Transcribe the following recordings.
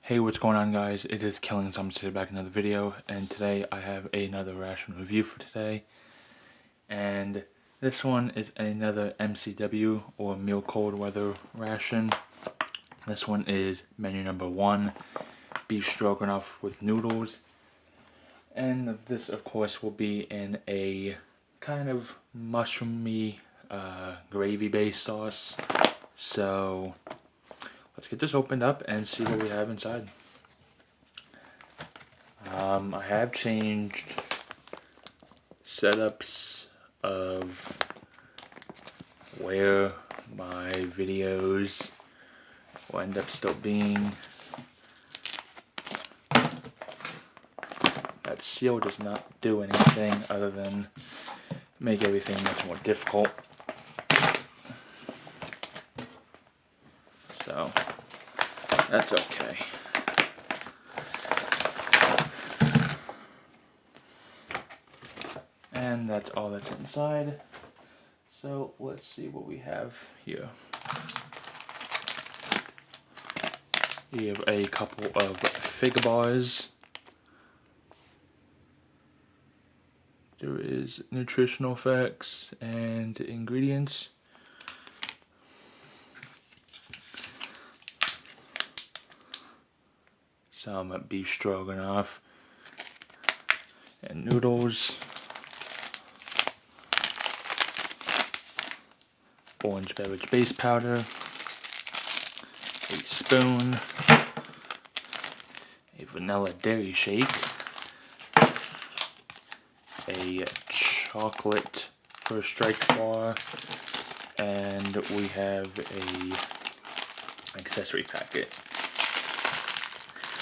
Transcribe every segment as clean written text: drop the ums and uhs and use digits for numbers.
Hey, what's going on, guys? It is Killing Zombies here, back in another video, and today I have another ration review for today. And this one is another MCW, or meal cold weather ration. This one is menu number 1, Beef Stroganoff with noodles. And this, of course, will be in a kind of mushroomy, gravy-based sauce. So let's get this opened up and see what we have inside. I have changed setups of where my videos will end up still being. That seal does not do anything other than make everything much more difficult. So that's okay. And that's all that's inside. So let's see what we have here. We have a couple of fig bars. There is nutritional facts and ingredients. Some beef stroganoff and noodles. Orange beverage base powder, a spoon, a vanilla Dairyshake, a chocolate first strike bar, and we have a accessory packet.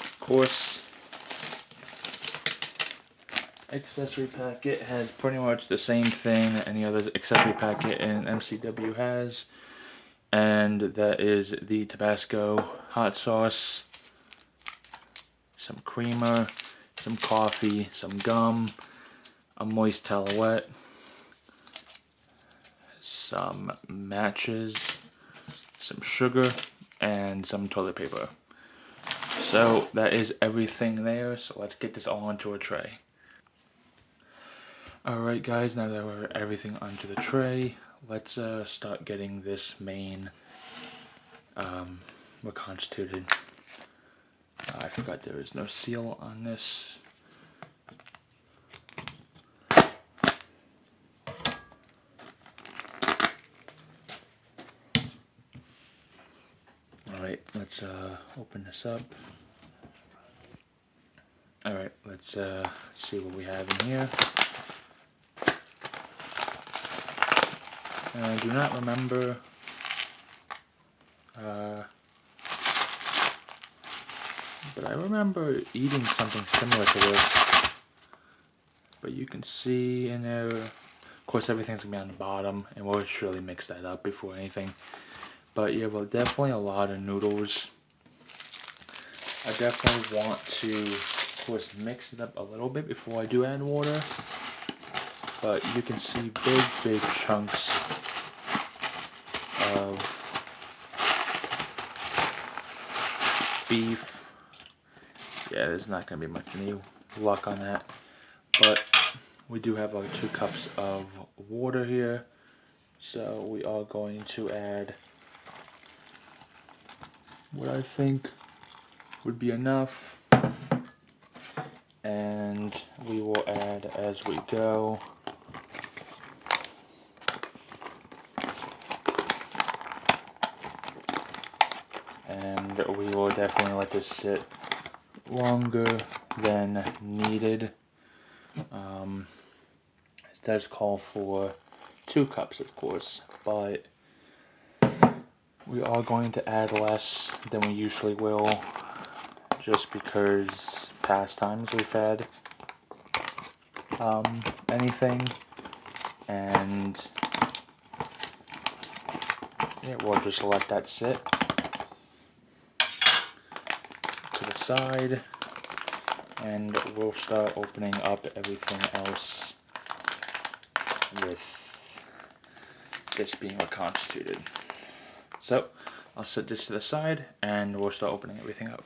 Of course, accessory packet has pretty much the same thing that any other accessory packet in MCW has, and that is the Tabasco hot sauce, some creamer, some coffee, some gum, a moist towelette, some matches, some sugar, and some toilet paper. So that is everything there, so let's get this all onto a tray. Alright guys, now that we're everything onto the tray, let's start getting this main reconstituted. I forgot there is no seal on this. Alright, let's open this up. Alright, let's see what we have in here. I do not remember but I remember eating something similar to this. But you can see in there, of course everything's gonna be on the bottom, and we'll surely mix that up before anything. But yeah, well, definitely a lot of noodles. I definitely want to, of course, mix it up a little bit before I do add water. But you can see big chunks of beef. Yeah, there's not going to be much any luck on that. But we do have like 2 cups of water here. So we are going to add what I think would be enough. And we will add as we go. And we will definitely let this sit longer than needed. It does call for 2 cups, of course, but we are going to add less than we usually will, just because past times we've had anything, and yeah, we'll just let that sit to the side, and we'll start opening up everything else with this being reconstituted. So I'll set this to the side and we'll start opening everything up.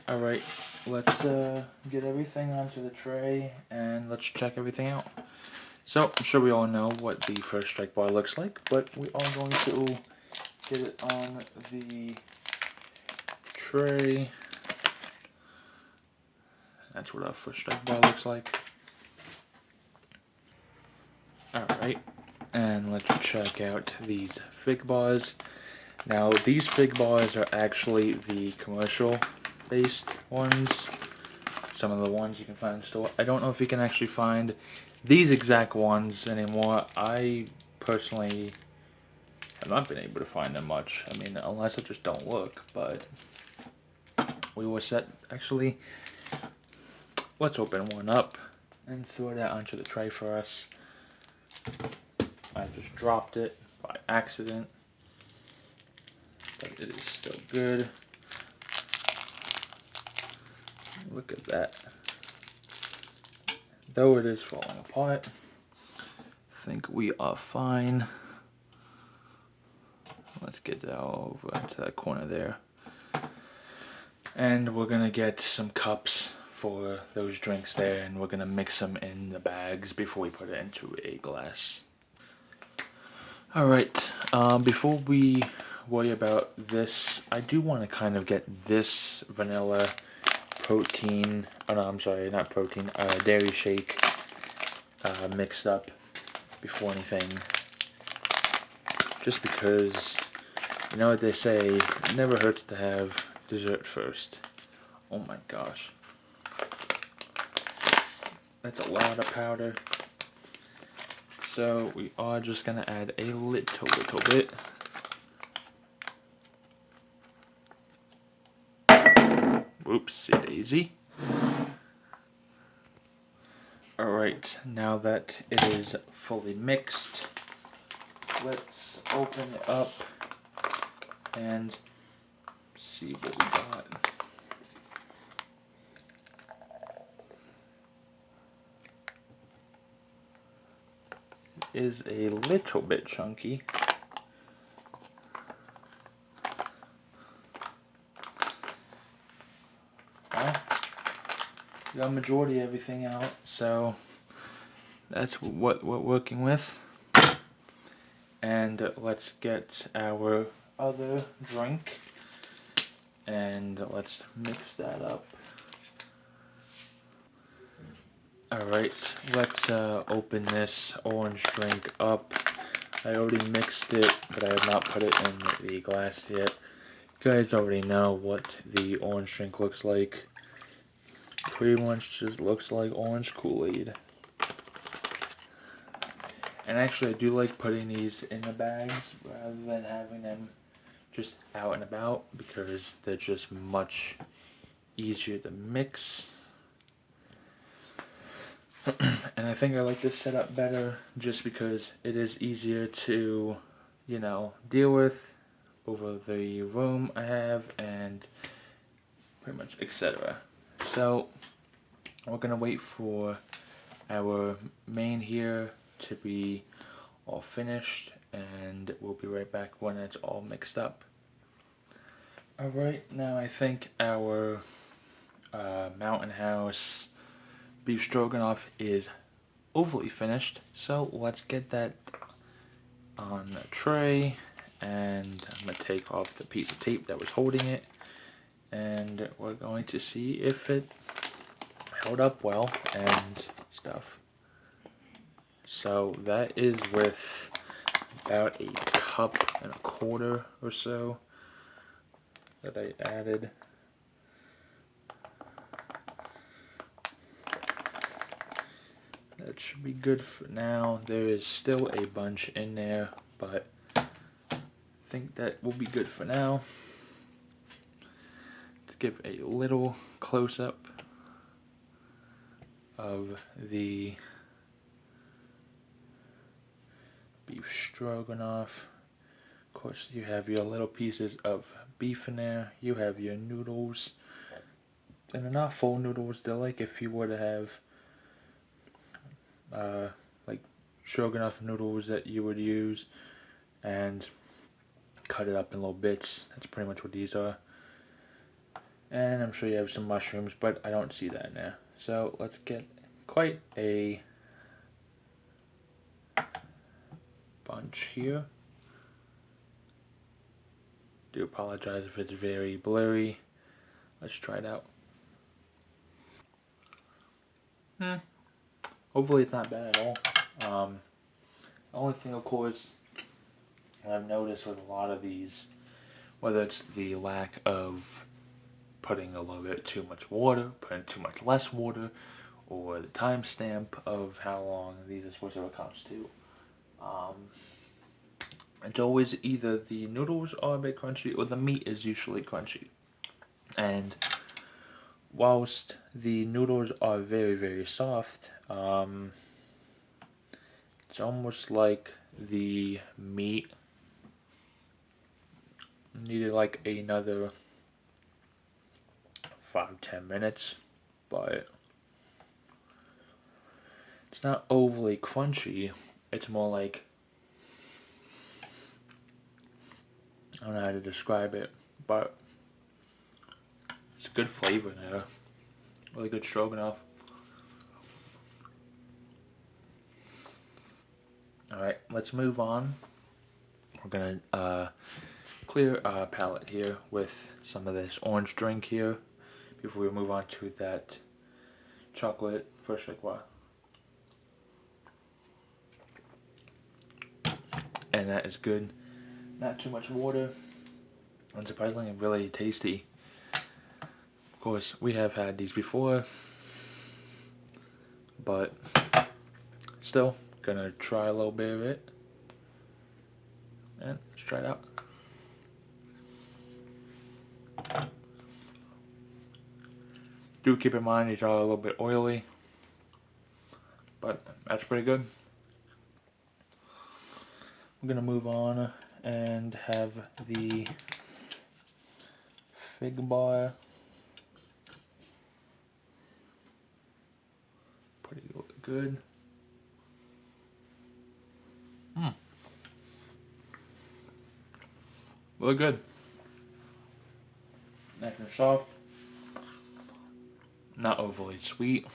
Alright, let's get everything onto the tray and let's check everything out. So, I'm sure we all know what the first strike bar looks like, but we are going to get it on the tray. That's what our first strike bar looks like. Alright, and let's check out these fig bars. Now, these fig bars are actually the commercial-based ones. Some of the ones you can find in the store. I don't know if you can actually find these exact ones anymore. I personally have not been able to find them much. I mean, unless I just don't look, but we were set. Actually, let's open one up and throw that onto the tray for us. I just dropped it by accident, but it is still good. Look at that. Though it is falling apart, I think we are fine. Let's get that all over into that corner there. And we're gonna get some cups for those drinks there, and we're gonna mix them in the bags before we put it into a glass. Alright, before we worry about this, I do want to kind of get this vanilla protein, oh no, I'm sorry, not protein, Dairyshake mixed up before anything. Just because, you know what they say, it never hurts to have dessert first. Oh my gosh. That's a lot of powder. So we are just gonna add a little bit. Whoopsie daisy. Alright, now that it is fully mixed, let's open it up and see what we got. It is a little bit chunky. Well, we got a majority of everything out, so that's what we're working with. And let's get our other drink and let's mix that up. Alright, let's open this orange drink up. I already mixed it, but I have not put it in the glass yet. You guys already know what the orange drink looks like. Pretty much just looks like orange Kool-Aid. And actually I do like putting these in the bags rather than having them just out and about, because they're just much easier to mix. And I think I like this setup better just because it is easier to, you know, deal with over the room I have and pretty much etc. So we're gonna wait for our main here to be all finished, and we'll be right back when it's all mixed up. Alright, now I think our Mountain House Beef Stroganoff is overly finished, so let's get that on the tray, and I'm going to take off the piece of tape that was holding it, and we're going to see if it held up well and stuff. So that is with about a cup and a quarter or so that I added. That should be good for now. There is still a bunch in there, but I think that will be good for now. Let's give a little close-up of the beef stroganoff. Of course, you have your little pieces of beef in there. You have your noodles. And they're not full noodles. They're like if you were to have like stroganoff noodles that you would use and cut it up in little bits. That's pretty much what these are. And I'm sure you have some mushrooms, but I don't see that now. So let's get quite a bunch here. Do apologize if it's very blurry. Let's try it out. Hopefully it's not bad at all. The only thing, of course, I've noticed with a lot of these, whether it's the lack of putting a little bit too much water, putting too much less water, or the timestamp of how long these are supposed to accomplish to. It's always either the noodles are a bit crunchy or the meat is usually crunchy. And whilst the noodles are very, very soft, it's almost like the meat needed like another 5-10 minutes, but it's not overly crunchy. It's more like, I don't know how to describe it, but it's good flavor there. Really good stroganoff. Alright, let's move on. We're gonna clear our palate here with some of this orange drink here before we move on to that chocolate fresh liqueur. And that is good. Not too much water, and surprisingly really tasty. Of course, we have had these before, but still gonna try a little bit of it. And let's try it out. Do keep in mind these are a little bit oily, but that's pretty good. We're gonna move on and have the fig bar. Pretty good. Really good. Nice and soft. Not overly sweet.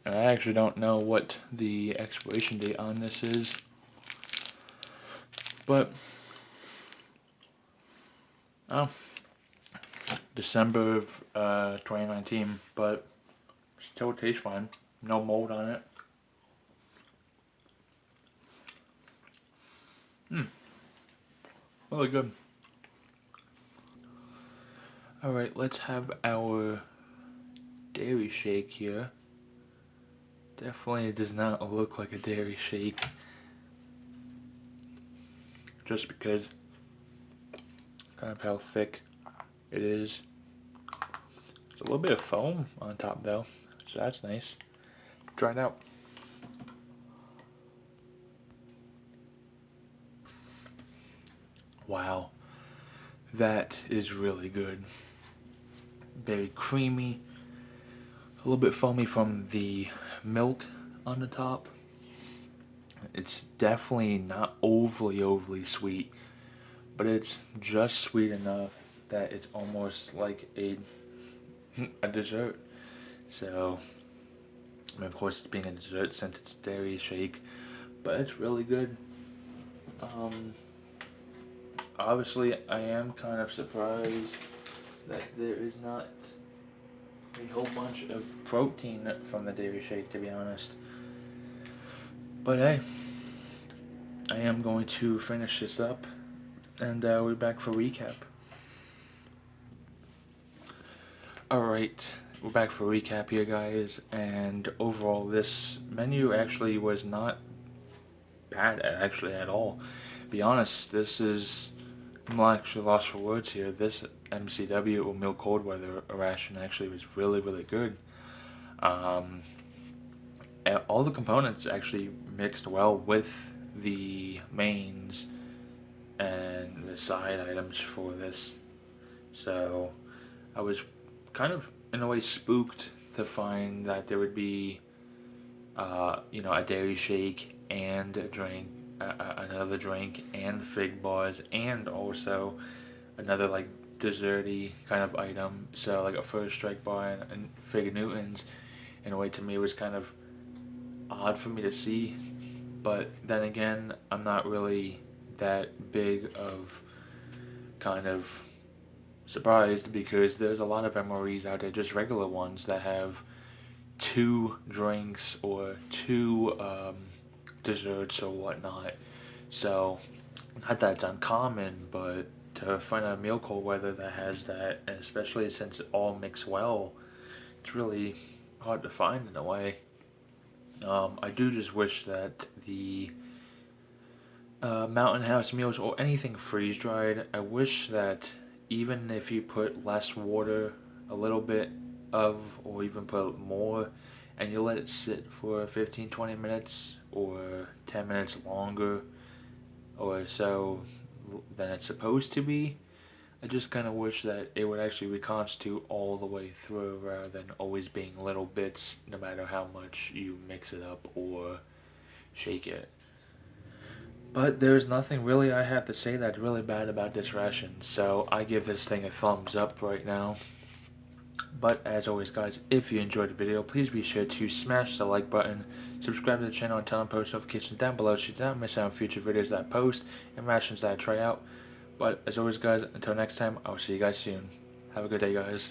And I actually don't know what the expiration date on this is, but December of 2019, but still tastes fine. No mold on it. Really good. Alright, let's have our Dairyshake here. Definitely does not look like a Dairyshake, just because kind of how thick it is. There's a little bit of foam on top though, so that's nice. Try it out. Wow, that is really good. Very creamy, a little bit foamy from the milk on the top. It's definitely not overly sweet, but it's just sweet enough that it's almost like a dessert. So, I mean, of course, it's being a dessert since it's Dairyshake, but it's really good. Obviously, I am kind of surprised that there is not a whole bunch of protein from the Dairyshake, to be honest. But hey, I am going to finish this up, and we're back for recap. Alright, we're back for recap here, guys, and overall this menu actually was not bad actually at all. To be honest, this is, I'm actually lost for words here. This MCW or Milk Cold Weather ration actually was really good. All the components actually mixed well with the mains and the side items for this. So I was kind of in a way spooked to find that there would be you know, a Dairyshake and a drink, another drink and fig bars, and also another like desserty kind of item. So like a first strike bar and Fig Newtons, in a way, to me was kind of odd for me to see. But then again, I'm not really that big of kind of surprised, because there's a lot of MREs out there, just regular ones, that have two drinks or two desserts or whatnot. So, not that it's uncommon, but to find a meal cold weather that has that, and especially since it all mix well, it's really hard to find in a way. I do just wish that the Mountain House meals or anything freeze dried, I wish that even if you put less water, a little bit of, or even put more, and you let it sit for 15-20 minutes or 10 minutes longer or so than it's supposed to be, I just kind of wish that it would actually reconstitute all the way through, rather than always being little bits no matter how much you mix it up or shake it. But there's nothing really I have to say that's really bad about this ration, so I give this thing a thumbs up right now. But as always, guys, if you enjoyed the video, please be sure to smash the like button, subscribe to the channel, and turn on post notifications down below so you don't miss out on future videos that I post and rations that I try out. But as always, guys, until next time, I'll see you guys soon. Have a good day, guys.